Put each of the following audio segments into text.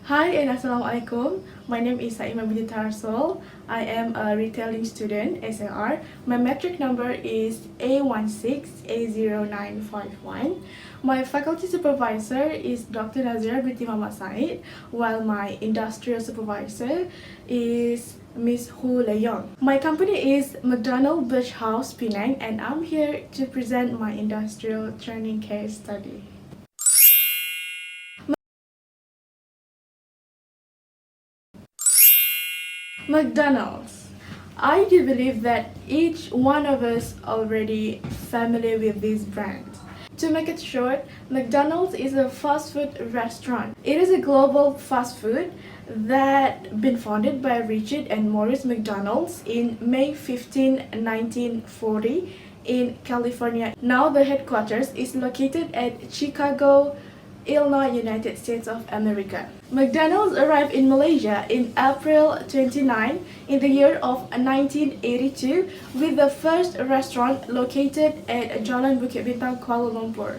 Hi and Assalamualaikum. My name is Saima binti Tarasol. I am a retailing student, SAR. My metric number is A16A0951. My faculty supervisor is Dr. Nazira binti Muhammad Said, while my industrial supervisor is Miss Hu Leyong. My company is McDonald's Birch House, Penang, and I'm here to present my industrial training case study. McDonald's. I do believe that each one of us already familiar with this brand. To make it short, McDonald's is a fast food restaurant. It is a global fast food that been founded by Richard and Maurice McDonald's in May 15, 1940 in California. Now the headquarters is located at Chicago, Illinois, United States of America. McDonald's arrived in Malaysia in April 29 in the year of 1982 with the first restaurant located at Jalan Bukit Bintang, Kuala Lumpur.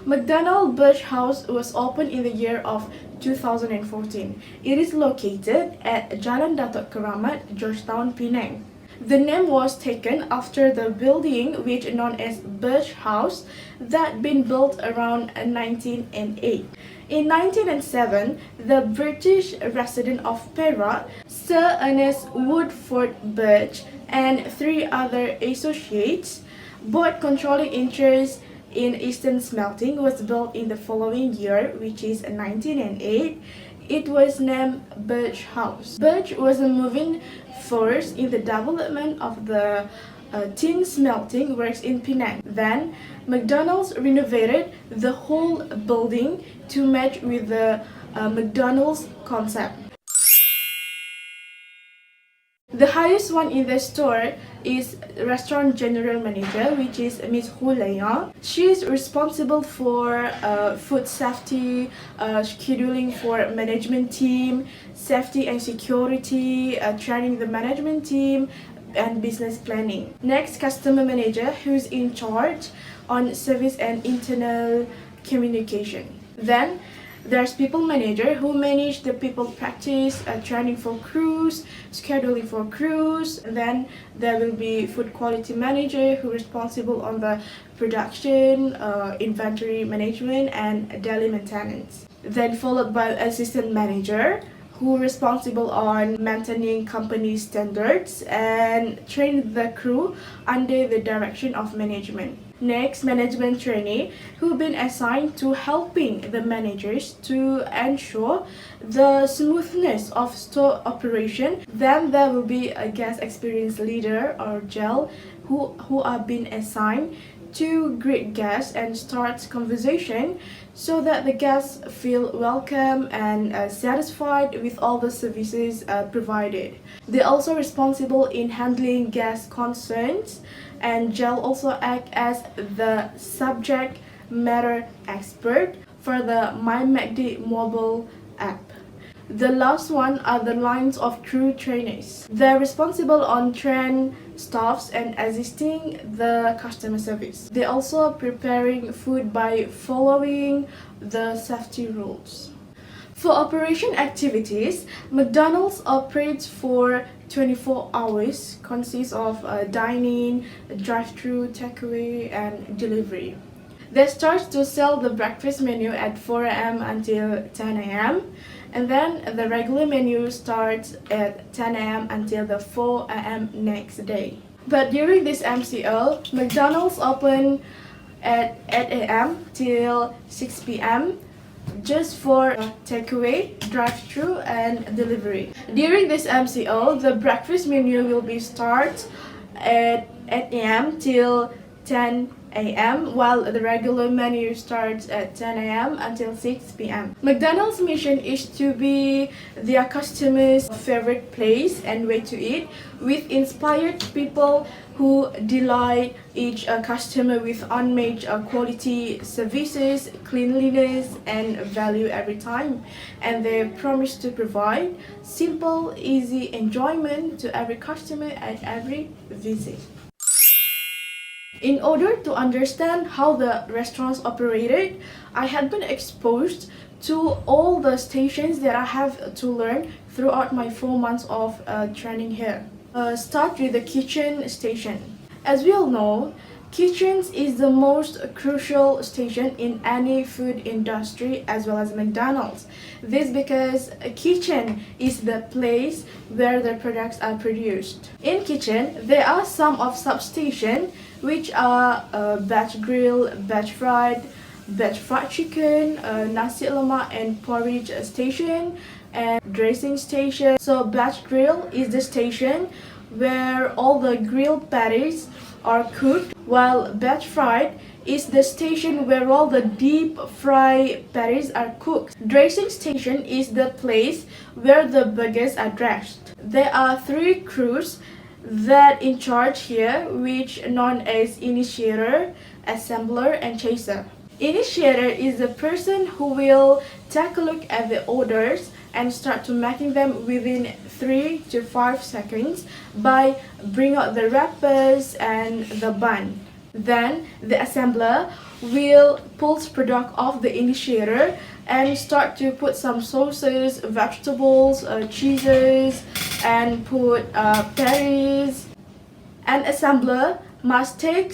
McDonald's Birch House was opened in the year of 2014. It is located at Jalan Datuk Keramat, Georgetown, Penang. The name was taken after the building which known as Birch House that been built around 1908. In 1907, the British resident of Perak, Sir Ernest Woodford Birch, and three other associates bought controlling interest in Eastern Smelting was built in the following year, which is 1908. It was named Birch House. Birch was a moving force in the development of the tin smelting works in Penang. Then, McDonald's renovated the whole building to match with the McDonald's concept. The highest one in the store is restaurant general manager, which is Miss Hu Leyong. She is responsible for food safety, scheduling for management team, safety and security, training the management team, and business planning. Next, customer manager, who's in charge on service and internal communication. Then, there's people manager who manage the people practice, training for crews, scheduling for crews. And then there will be food quality manager who responsible on the production, inventory management, and daily maintenance. Then followed by assistant manager who responsible on maintaining company standards and train the crew under the direction of management. Next, management trainee who been assigned to helping the managers to ensure the smoothness of store operation. Then there will be a guest experience leader or GEL who are being assigned to greet guests and start conversation so that the guests feel welcome and satisfied with all the services provided. They're also responsible in handling guest concerns, and GEL also act as the subject matter expert for the MyMcD mobile app. The last one are the lines of crew trainees. They're responsible on train staffs and assisting the customer service. They're also preparing food by following the safety rules. For operation activities, McDonald's operates for 24 hours, consists of dine-in, drive-through, takeaway, and delivery. They start to sell the breakfast menu at 4 a.m. until 10 a.m. and then the regular menu starts at 10 a.m. until the 4 a.m. next day. But during this MCO, McDonald's open at 8 a.m. till 6 p.m. just for takeaway, drive-through, and delivery. During this MCO, the breakfast menu will be start at 8 a.m. till 10 a.m. while the regular menu starts at 10 a.m. until 6 p.m. McDonald's mission is to be their customers' favorite place and way to eat, with inspired people who delight each customer with unmatched quality services, cleanliness, and value every time. And they promise to provide simple, easy enjoyment to every customer at every visit. In order to understand how the restaurants operated, I had been exposed to all the stations that I have to learn throughout my 4 months of training here. Start with the kitchen station. As we all know, kitchens is the most crucial station in any food industry as well as McDonald's. This because a kitchen is the place where the products are produced. In kitchen, there are some of substation which are batch grill, batch fried chicken, nasi lemak and porridge station, and dressing station. So batch grill is the station where all the grilled patties are cooked, while batch fried is the station where all the deep fry patties are cooked. Dressing station is the place where the burgers are dressed. There are 3 crews that in charge here, which known as initiator, assembler and chaser. Initiator is the person who will take a look at the orders and start to making them within 3 to 5 seconds by bring out the wrappers and the bun. Then the assembler will pull product off the initiator and start to put some sauces, vegetables, cheeses, and put patties. An assembler must take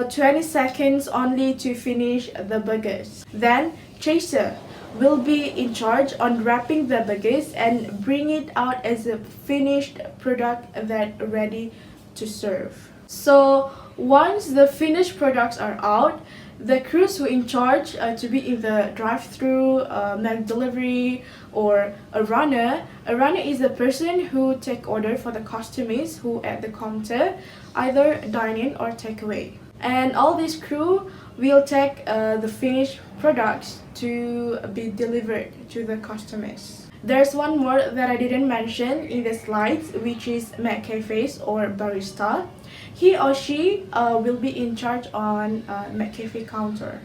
20 seconds only to finish the burgers. Then chaser will be in charge on wrapping the burgers and bring it out as a finished product that ready to serve. So once the finished products are out, the crews who in charge to be in the drive-through, Mac delivery, or a runner. A runner is the person who take order for the customers who at the counter, either dine-in or takeaway. And all this crew will take the finished products to be delivered to the customers. There's one more that I didn't mention in the slides, which is McCafes or barista. He or she will be in charge on McCafe counter.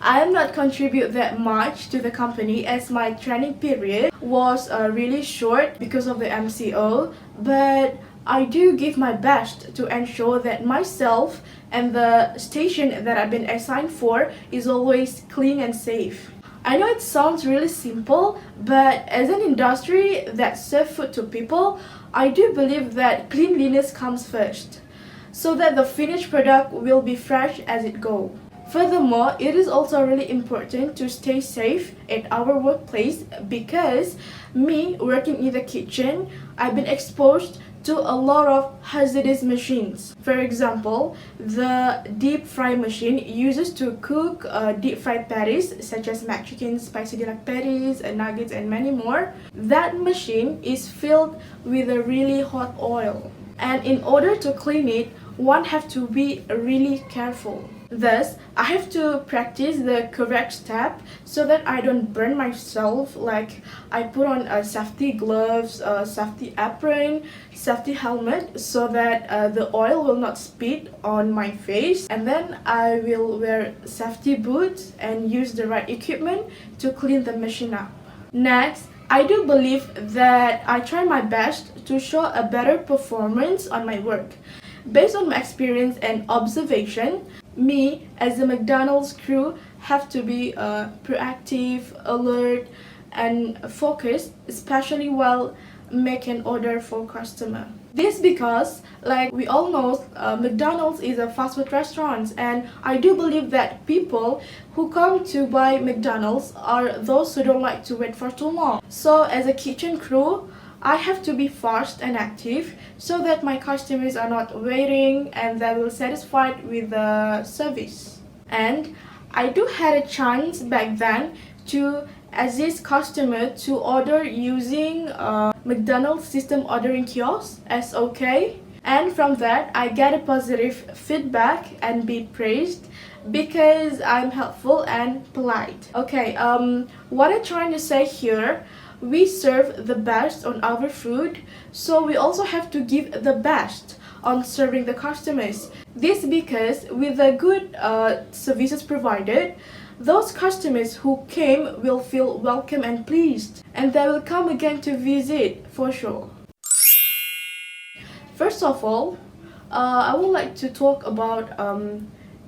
I am not contribute that much to the company as my training period was really short because of the MCO, but I do give my best to ensure that myself and the station that I've been assigned for is always clean and safe. I know it sounds really simple, but as an industry that serves food to people, I do believe that cleanliness comes first, so that the finished product will be fresh as it goes. Furthermore, it is also really important to stay safe at our workplace because me working in the kitchen, I've been exposed to a lot of hazardous machines. For example, the deep fry machine uses to cook deep fried patties such as mac chicken, spicy deluxe patties, nuggets and many more. That machine is filled with a really hot oil, and in order to clean it, one have to be really careful. Thus, I have to practice the correct step so that I don't burn myself. Like I put on safety gloves, safety apron, safety helmet so that the oil will not spit on my face. And then I will wear safety boots and use the right equipment to clean the machine up. Next, I do believe that I try my best to show a better performance on my work. Based on my experience and observation, me as a McDonald's crew have to be proactive, alert, and focused, especially while making order for customer. This because, like we all know, McDonald's is a fast food restaurant, and I do believe that people who come to buy McDonald's are those who don't like to wait for too long. So as a kitchen crew, I have to be fast and active so that my customers are not waiting and they will satisfied with the service. And I do had a chance back then to assist customer to order using McDonald's system ordering kiosk (SOK). And from that, I get a positive feedback and be praised because I'm helpful and polite. Okay, what I'm trying to say here, we serve the best on our food, so we also have to give the best on serving the customers. This because with the good services provided, those customers who came will feel welcome and pleased, and they will come again to visit for sure. First of all, I would like to talk about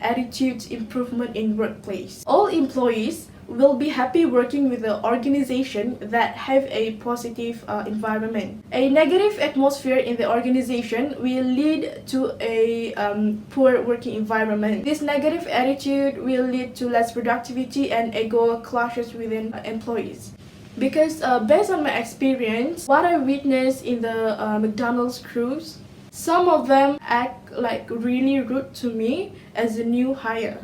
attitude improvement in workplace. All employees will be happy working with an organization that have a positive environment. A negative atmosphere in the organization will lead to a poor working environment. This negative attitude will lead to less productivity and ego clashes within employees. Because based on my experience, what I witnessed in the McDonald's crews, some of them act like really rude to me as a new hire.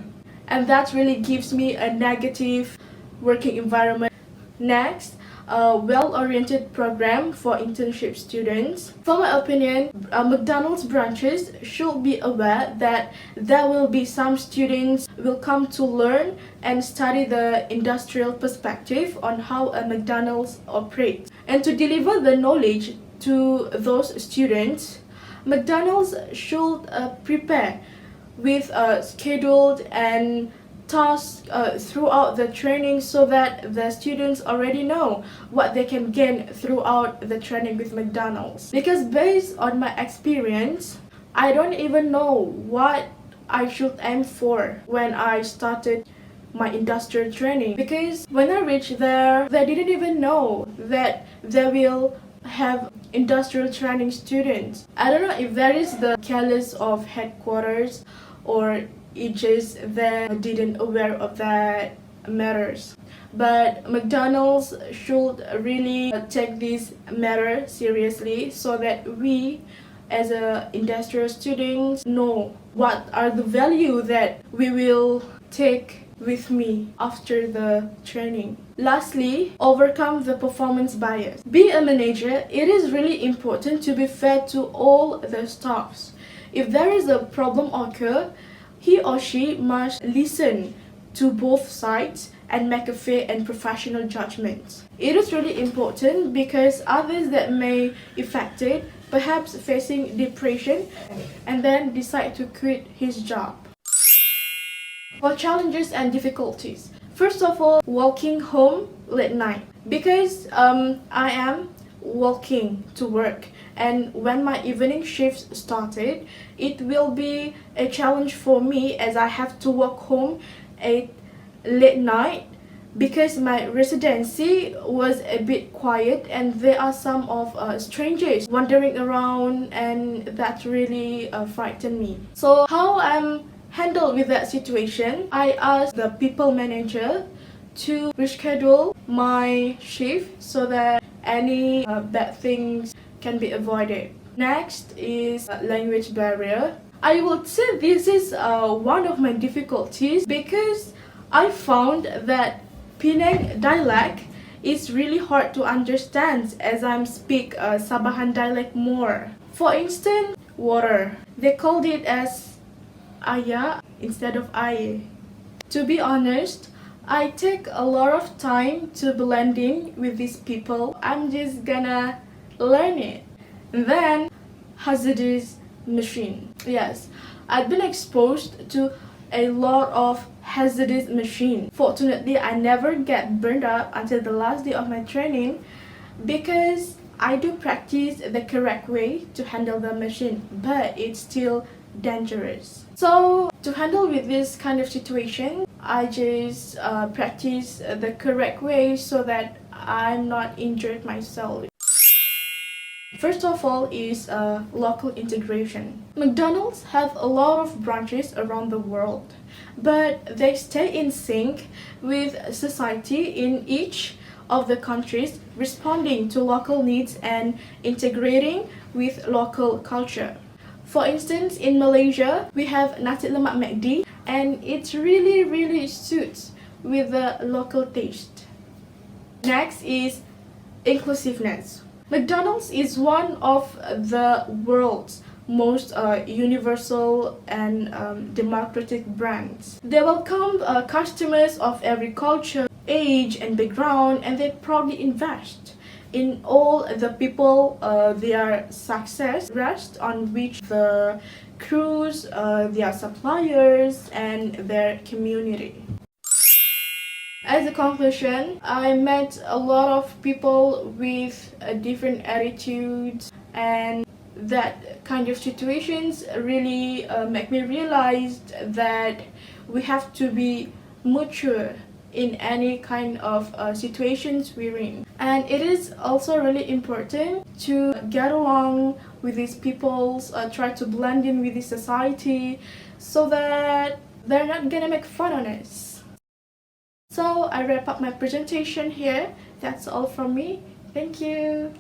And that really gives me a negative working environment. Next, a well-oriented program for internship students. For my opinion, McDonald's branches should be aware that there will be some students will come to learn and study the industrial perspective on how a McDonald's operates. And to deliver the knowledge to those students, McDonald's should prepare with scheduled and tasks throughout the training so that the students already know what they can gain throughout the training with McDonald's. Because based on my experience, I don't even know what I should aim for when I started my industrial training. Because when I reached there, they didn't even know that they will have industrial training students. I don't know if that is the careless of headquarters or it just they didn't aware of that matters. But McDonald's should really take this matter seriously so that we as a industrial students know what are the value that we will take with me after the training. Lastly, overcome the performance bias. Be a manager, it is really important to be fair to all the staffs. If there is a problem occur, he or she must listen to both sides and make a fair and professional judgment. It is really important because others that may affected, perhaps facing depression, and then decide to quit his job. For challenges and difficulties. First of all, walking home late night. Because I am walking to work, and when my evening shifts started, it will be a challenge for me as I have to walk home at late night because my residency was a bit quiet and there are some of strangers wandering around, and that really frightened me. So how I'm handled with that situation, I asked the people manager to reschedule my shift so that any bad things can be avoided. Next is language barrier. I would say this is one of my difficulties because I found that Penang dialect is really hard to understand as I speak Sabahan dialect more. For instance, water. They called it as aya instead of aye. To be honest, I take a lot of time to blending with these people. I'm just gonna learn it. And then hazardous machine. Yes, I've been exposed to a lot of hazardous machine. Fortunately, I never get burned up until the last day of my training because I do practice the correct way to handle the machine, but it's still dangerous. So to handle with this kind of situation, I just practice the correct way so that I'm not injured myself. First of all is local integration. McDonald's have a lot of branches around the world, but they stay in sync with society in each of the countries, responding to local needs and integrating with local culture. For instance, in Malaysia, we have nasi lemak McD, and it really suits with the local taste. Next is inclusiveness. McDonald's is one of the world's most universal and democratic brands. They welcome customers of every culture, age and background, and they proudly invest in all the people. Their success rests on which the crews, their suppliers, and their community. As a conclusion, I met a lot of people with different attitudes, and that kind of situations really make me realize that we have to be mature in any kind of situations we're in. And it is also really important to get along with these people, try to blend in with the society so that they're not gonna make fun on us. So I wrap up my presentation here. That's all from me. Thank you.